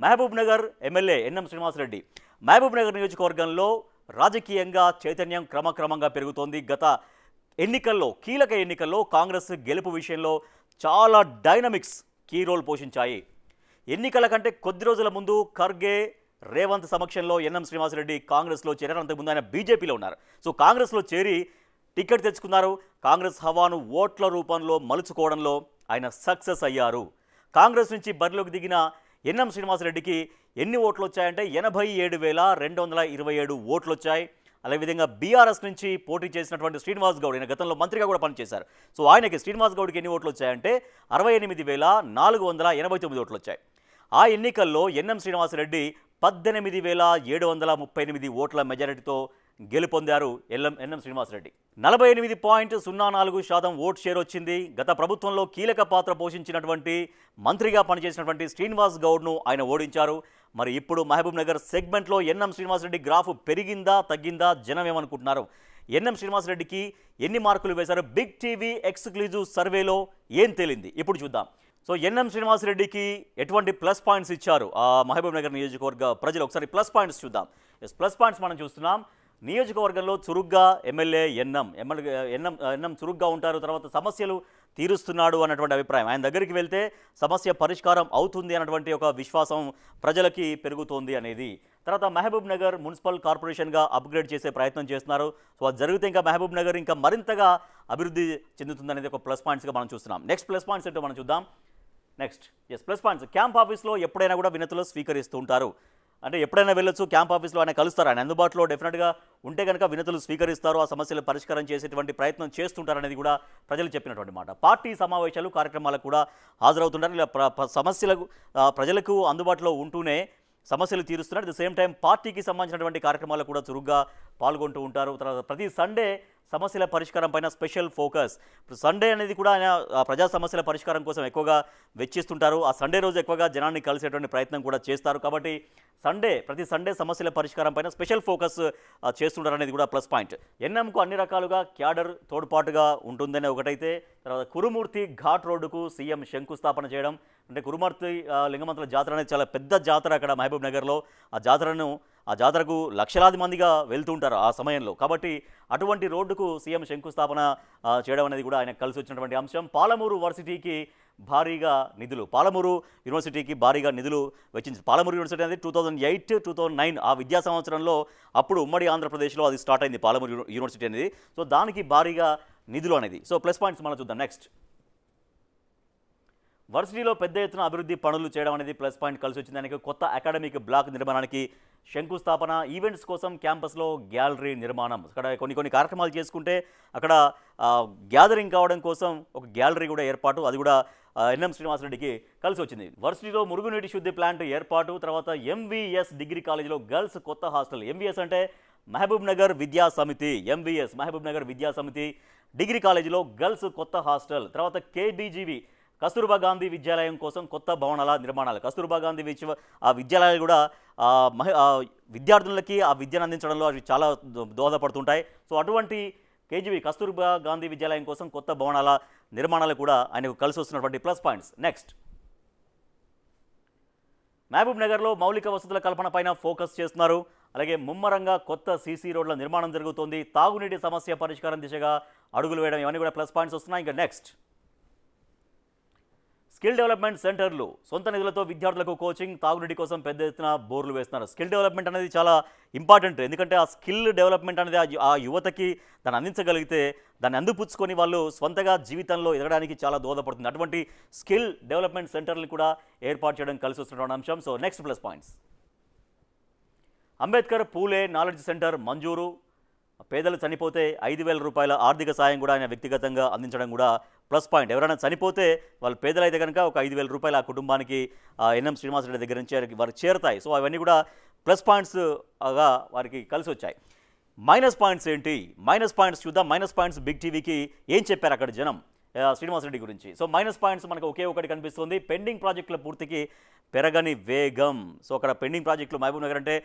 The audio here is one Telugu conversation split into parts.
మహబూబ్ నగర్ ఎమ్మెల్యే ఎన్ఎం శ్రీనివాసరెడ్డి మహబూబ్ నగర్ నియోజకవర్గంలో రాజకీయంగా చైతన్యం క్రమక్రమంగా పెరుగుతోంది. గత ఎన్నికల్లో కీలక ఎన్నికల్లో కాంగ్రెస్ గెలుపు విషయంలో చాలా డైనమిక్స్ కీ రోల్ పోషించాయి. ఎన్నికల కంటే కొద్ది రోజుల ముందు ఖర్గే రేవంత్ సమక్షంలో ఎన్ఎం శ్రీనివాసరెడ్డి కాంగ్రెస్లో చేరారు. అంతకుముందు ఆయన బీజేపీలో ఉన్నారు. సో కాంగ్రెస్లో చేరి టికెట్ తెచ్చుకున్నారు. కాంగ్రెస్ హవాను ఓట్ల రూపంలో మలుచుకోవడంలో ఆయన సక్సెస్ అయ్యారు. కాంగ్రెస్ నుంచి బరిలోకి దిగిన ఎన్ఎం శ్రీనివాసరెడ్డికి ఎన్ని ఓట్లు వచ్చాయంటే 87,227 ఓట్లు వచ్చాయి. అదేవిధంగా బీఆర్ఎస్ నుంచి పోటీ చేసినటువంటి శ్రీనివాస్ గౌడ్, ఆయన గతంలో మంత్రిగా కూడా పనిచేశారు. సో ఆయనకి శ్రీనివాస్ గౌడ్కి ఎన్ని ఓట్లు వచ్చాయంటే 68,489 ఓట్లు వచ్చాయి. ఆ ఎన్నికల్లో ఎన్ఎం శ్రీనివాసరెడ్డి 18,738 ఓట్ల మెజారిటీతో గెలుపొందారు. ఎన్ఎం శ్రీనివాసరెడ్డి 48.04% ఓట్ షేర్ వచ్చింది. గత ప్రభుత్వంలో కీలక పాత్ర పోషించినటువంటి మంత్రిగా పనిచేసినటువంటి శ్రీనివాస్ గౌడ్ను ఆయన ఓడించారు. మరి ఇప్పుడు మహబూబ్ నగర్ సెగ్మెంట్లో ఎన్ఎం శ్రీనివాసరెడ్డి గ్రాఫ్ పెరిగిందా తగ్గిందా, జనం ఏమనుకుంటున్నారు? ఎన్ఎం శ్రీనివాసరెడ్డికి ఎన్ని మార్కులు వేశారు? బిగ్ టీవీ ఎక్స్క్లూజివ్ సర్వేలో ఏం తేలింది ఇప్పుడు చూద్దాం. సో ఎన్ఎం శ్రీనివాసరెడ్డికి ఎటువంటి ప్లస్ పాయింట్స్ ఇచ్చారు ఆ మహబూబ్ నగర్ నియోజకవర్గ ప్రజలు? ఒకసారి ప్లస్ పాయింట్స్ చూద్దాం. ప్లస్ పాయింట్స్ మనం చూస్తున్నాం. నియోజకవర్గంలో చురుగ్గా ఎమ్మెల్యే ఎన్ఎం చురుగ్గా ఉంటారు. తర్వాత సమస్యలు తీరుస్తున్నాడు అన్నటువంటి అభిప్రాయం. ఆయన దగ్గరికి వెళ్తే సమస్య పరిష్కారం అవుతుంది అన్నటువంటి ఒక విశ్వాసం ప్రజలకి పెరుగుతోంది అనేది. తర్వాత మహబూబ్ నగర్ మున్సిపల్ కార్పొరేషన్గా అప్గ్రేడ్ చేసే ప్రయత్నం చేస్తున్నారు. సో అది జరిగితే ఇంకా మహబూబ్ నగర్ ఇంకా మరింతగా అభివృద్ధి చెందుతుంది అనేది ఒక ప్లస్ పాయింట్స్గా మనం చూస్తున్నాం. నెక్స్ట్ ప్లస్ పాయింట్స్ ఏంటో మనం చూద్దాం. Plus points. క్యాంప్ ఆఫీస్లో ఎప్పుడైనా కూడా వినతులు స్వీకరిస్తూ ఉంటారు. అంటే ఎప్పుడైనా వెళ్ళొచ్చు, క్యాంప్ ఆఫీస్లో ఆయన కలుస్తారు. ఆయన అందుబాటులో డెఫినెట్గా ఉంటే కనుక వినతులు స్వీకరిస్తారు, ఆ సమస్యలు పరిష్కారం చేసేటువంటి ప్రయత్నం చేస్తుంటారనేది కూడా ప్రజలు చెప్పినటువంటి మాట. పార్టీ సమావేశాలు కార్యక్రమాలకు కూడా హాజరవుతుంటారు. ఇలా సమస్యలకు ప్రజలకు అందుబాటులో ఉంటూనే సమస్యలు తీరుస్తున్నారు. అట్ ద సేమ్ టైం పార్టీకి సంబంధించినటువంటి కార్యక్రమాలు కూడా చురుగ్గా పాల్గొంటూ ఉంటారు. తర్వాత ప్రతి సండే సమస్యల పరిష్కారం పైన స్పెషల్ ఫోకస్. సండే అనేది కూడా ఆయన ప్రజా సమస్యల పరిష్కారం కోసం ఎక్కువగా వెచ్చిస్తుంటారు. ఆ సండే రోజు ఎక్కువగా జనాన్ని కలిసేటువంటి ప్రయత్నం కూడా చేస్తారు. కాబట్టి ప్రతి సండే సమస్యల పరిష్కారం పైన స్పెషల్ ఫోకస్ చేస్తుంటారు అనేది కూడా ప్లస్ పాయింట్. ఎన్ఎంకు అన్ని రకాలుగా క్యాడర్ తోడ్పాటుగా ఉంటుందనే ఒకటైతే, తర్వాత కురుమూర్తి ఘాట్ రోడ్డుకు సీఎం శంకుస్థాపన చేయడం. అంటే కురుమూర్తి లింగమంతుల జాతర అనేది చాలా పెద్ద జాతర అక్కడ మహబూబ్ నగర్లో. ఆ జాతరకు లక్షలాది మందిగా వెళ్తూ ఉంటారు ఆ సమయంలో. కాబట్టి అటువంటి రోడ్డుకు సీఎం శంకుస్థాపన చేయడం అనేది కూడా ఆయనకు కలిసి వచ్చినటువంటి అంశం. పాలమూరు యూనివర్సిటీకి భారీగా నిధులు వెచ్చింది. పాలమూరు యూనివర్సిటీ అనేది 2008-2009 ఆ విద్యా సంవత్సరంలో అప్పుడు ఉమ్మడి ఆంధ్రప్రదేశ్లో అది స్టార్ట్ అయింది పాలమూరు యూనివర్సిటీ అనేది. సో దానికి భారీగా నిధులు అనేది. సో ప్లస్ పాయింట్స్ మనం చూద్దాం. నెక్స్ట్, వర్సిటీలో పెద్ద ఎత్తున అభివృద్ధి పనులు చేయడం అనేది ప్లస్ పాయింట్ కలిసి వచ్చింది. దానికి కొత్త అకాడమిక్ బ్లాక్ నిర్మాణానికి శంకుస్థాపన, ఈవెంట్స్ కోసం క్యాంపస్లో గ్యాలరీ నిర్మాణం. అక్కడ కొన్ని కార్యక్రమాలు చేసుకుంటే అక్కడ గ్యాదరింగ్ కావడం కోసం ఒక గ్యాలరీ కూడా ఏర్పాటు, అది కూడా ఎన్ఎం శ్రీనివాసరెడ్డికి కలిసి వచ్చింది. వర్సిటీలో మురుగునీటి శుద్ధి ప్లాంట్ ఏర్పాటు, తర్వాత ఎంవీఎస్ డిగ్రీ కాలేజీలో గర్ల్స్ కొత్త హాస్టల్. ఎంవీఎస్ అంటే మహబూబ్ నగర్ విద్యా సమితి. మహబూబ్ నగర్ విద్యా సమితి డిగ్రీ కాలేజీలో గర్ల్స్ కొత్త హాస్టల్. తర్వాత కేబీజీవి కస్తూర్బా గాంధీ విద్యాలయం కోసం కొత్త భవనాల నిర్మాణాలు. కస్తూర్బా గాంధీ ఆ విద్యాలయాలు కూడా విద్యార్థులకి ఆ విద్యను అందించడంలో అవి చాలా దోహదపడుతుంటాయి. సో అటువంటి కస్తూర్బా గాంధీ విద్యాలయం కోసం కొత్త భవనాల నిర్మాణాలు కూడా ఆయనకు కలిసి వస్తున్నటువంటి ప్లస్ పాయింట్స్. నెక్స్ట్, మహబూబ్ నగర్లో మౌలిక వసతుల కల్పన పైన ఫోకస్ చేస్తున్నారు. అలాగే ముమ్మరంగా కొత్త సీసీ రోడ్ల నిర్మాణం జరుగుతోంది. తాగునీటి సమస్య పరిష్కారం దిశగా అడుగులు వేయడం, ఇవన్నీ కూడా ప్లస్ పాయింట్స్ వస్తున్నాయి. ఇంకా నెక్స్ట్, స్కిల్ డెవలప్మెంట్ సెంటర్లు, సొంత నిధులతో విద్యార్థులకు కోచింగ్, తాగునీటి కోసం పెద్ద ఎత్తున బోర్లు వేస్తున్నారు. స్కిల్ డెవలప్మెంట్ అనేది చాలా ఇంపార్టెంట్. ఎందుకంటే ఆ స్కిల్ డెవలప్మెంట్ అనేది ఆ యువతకి దాన్ని అందించగలిగితే దాన్ని అందిపుచ్చుకొని వాళ్ళు స్వంతగా జీవితంలో ఎదగడానికి చాలా దోహదపడుతుంది. అటువంటి స్కిల్ డెవలప్మెంట్ సెంటర్లు కూడా ఏర్పాటు చేయడం కలిసి వస్తున్న అంశం. So next plus points, Ambedkar Phule knowledge centre మంజూరు. పేదలు చనిపోతే 5,000 రూపాయల ఆర్థిక సాయం కూడా ఆయన వ్యక్తిగతంగా అందించడం కూడా ప్లస్ పాయింట్. ఎవరైనా చనిపోతే వాళ్ళు పేదలైతే కనుక ఒక 5,000 రూపాయలు ఆ కుటుంబానికి ఎన్ఎం శ్రీనివాసరెడ్డి దగ్గర నుంచి వారికి చేరుతాయి. సో అవన్నీ కూడా ప్లస్ పాయింట్స్గా వారికి కలిసి వచ్చాయి. మైనస్ పాయింట్స్ ఏంటి? మైనస్ పాయింట్స్ చూద్దాం. మైనస్ పాయింట్స్ బిగ్ టీవీకి ఏం చెప్పారు అక్కడ జనం శ్రీనివాసరెడ్డి గురించి? సో మైనస్ పాయింట్స్ మనకు ఒకే ఒకటి కనిపిస్తుంది, పెండింగ్ ప్రాజెక్టుల పూర్తికి పెరగని వేగం. సో అక్కడ పెండింగ్ ప్రాజెక్టులు మహబూబ్ నగర్ అంటే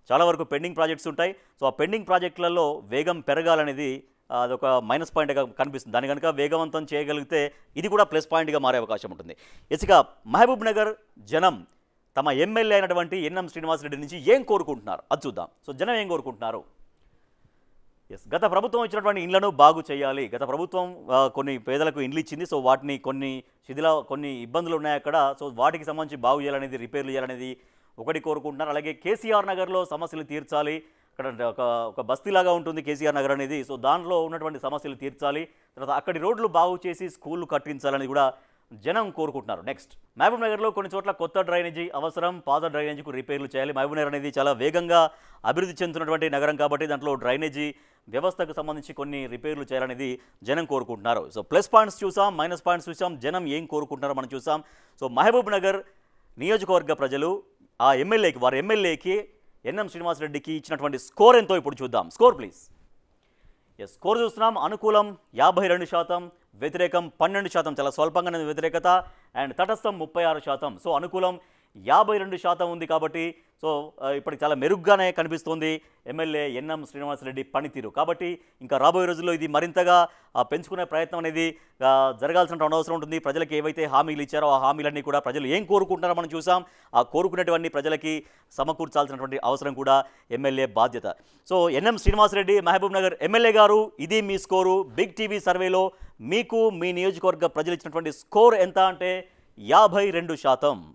చాలా వరకు పెండింగ్ ప్రాజెక్ట్స్ ఉంటాయి. సో ఆ పెండింగ్ ప్రాజెక్టులలో వేగం పెరగాలనేది అదొక మైనస్ పాయింట్గా కనిపిస్తుంది. దాన్ని కనుక వేగవంతం చేయగలిగితే ఇది కూడా ప్లస్ పాయింట్గా మారే అవకాశం ఉంటుంది. ఇసుక మహబూబ్ నగర్ జనం తమ ఎమ్మెల్యే అయినటువంటి ఎన్ఎం శ్రీనివాసరెడ్డి నుంచి ఏం కోరుకుంటున్నారు అది చూద్దాం. సో జనం ఏం కోరుకుంటున్నారు? గత ప్రభుత్వం ఇచ్చినటువంటి ఇండ్లను బాగు చేయాలి. గత ప్రభుత్వం కొన్ని పేదలకు ఇండ్లు ఇచ్చింది. సో వాటిని కొన్ని ఇబ్బందులు ఉన్నాయి అక్కడ. సో వాటికి సంబంధించి బాగు చేయాలనేది, రిపేర్లు చేయాలనేది ఒకటి కోరుకుంటున్నారు. అలాగే కేసీఆర్ నగర్లో సమస్యలు తీర్చాలి. అక్కడ ఒక బస్తీలాగా ఉంటుంది కేసీఆర్ నగర్ అనేది. సో దానిలో ఉన్నటువంటి సమస్యలు తీర్చాలి. తర్వాత అక్కడి రోడ్లు బాగు చేసి స్కూళ్ళు కట్టించాలని కూడా జనం కోరుకుంటున్నారు. నెక్స్ట్, మహబూబ్ నగర్లో కొన్ని చోట్ల కొత్త డ్రైనేజీ అవసరం. పాత డ్రైనేజీకు రిపేర్లు చేయాలి. మహబూబ్ నగర్ అనేది చాలా వేగంగా అభివృద్ధి చెందుతున్నటువంటి నగరం కాబట్టి దాంట్లో డ్రైనేజీ వ్యవస్థకు సంబంధించి కొన్ని రిపేర్లు చేయాలనేది జనం కోరుకుంటున్నారు. సో ప్లస్ పాయింట్స్ చూసాం, మైనస్ పాయింట్స్ చూసాం, జనం ఏం కోరుకుంటున్నారో మనం చూసాం. సో మహబూబ్ నగర్ నియోజకవర్గ ప్రజలు ఆ వారి ఎమ్మెల్యేకి ఎన్ఎం శ్రీనివాసరెడ్డికి ఇచ్చినటువంటి స్కోర్ ఎంతో ఇప్పుడు చూద్దాం. Score please. స్కోర్ చూస్తున్నాం. అనుకూలం 52%, వ్యతిరేకం 12%, చాలా స్వల్పంగా వ్యతిరేకత, అండ్ తటస్థం 36%. సో అనుకూలం 52% ఉంది కాబట్టి సో ఇప్పటికి చాలా మెరుగ్గానే కనిపిస్తుంది ఎమ్మెల్యే ఎన్ఎం శ్రీనివాసరెడ్డి పనితీరు. కాబట్టి ఇంకా రాబోయే రోజుల్లో ఇది మరింతగా పెంచుకునే ప్రయత్నం అనేది జరగాల్సిన అవసరం ఉంటుంది. ప్రజలకు ఏవైతే హామీలు ఇచ్చారో ఆ హామీలన్నీ కూడా ప్రజలు ఏం కోరుకుంటున్నారో మనం చూసాం. ఆ కోరుకునేటువంటి ప్రజలకి సమకూర్చాల్సినటువంటి అవసరం కూడా ఎమ్మెల్యే బాధ్యత. So NM Srinivasa Reddy Mahabubnagar MLA గారు, ఇది మీ స్కోరు. బిగ్ టీవీ సర్వేలో మీకు మీ నియోజకవర్గ ప్రజలు ఇచ్చినటువంటి స్కోర్ ఎంత అంటే 52%.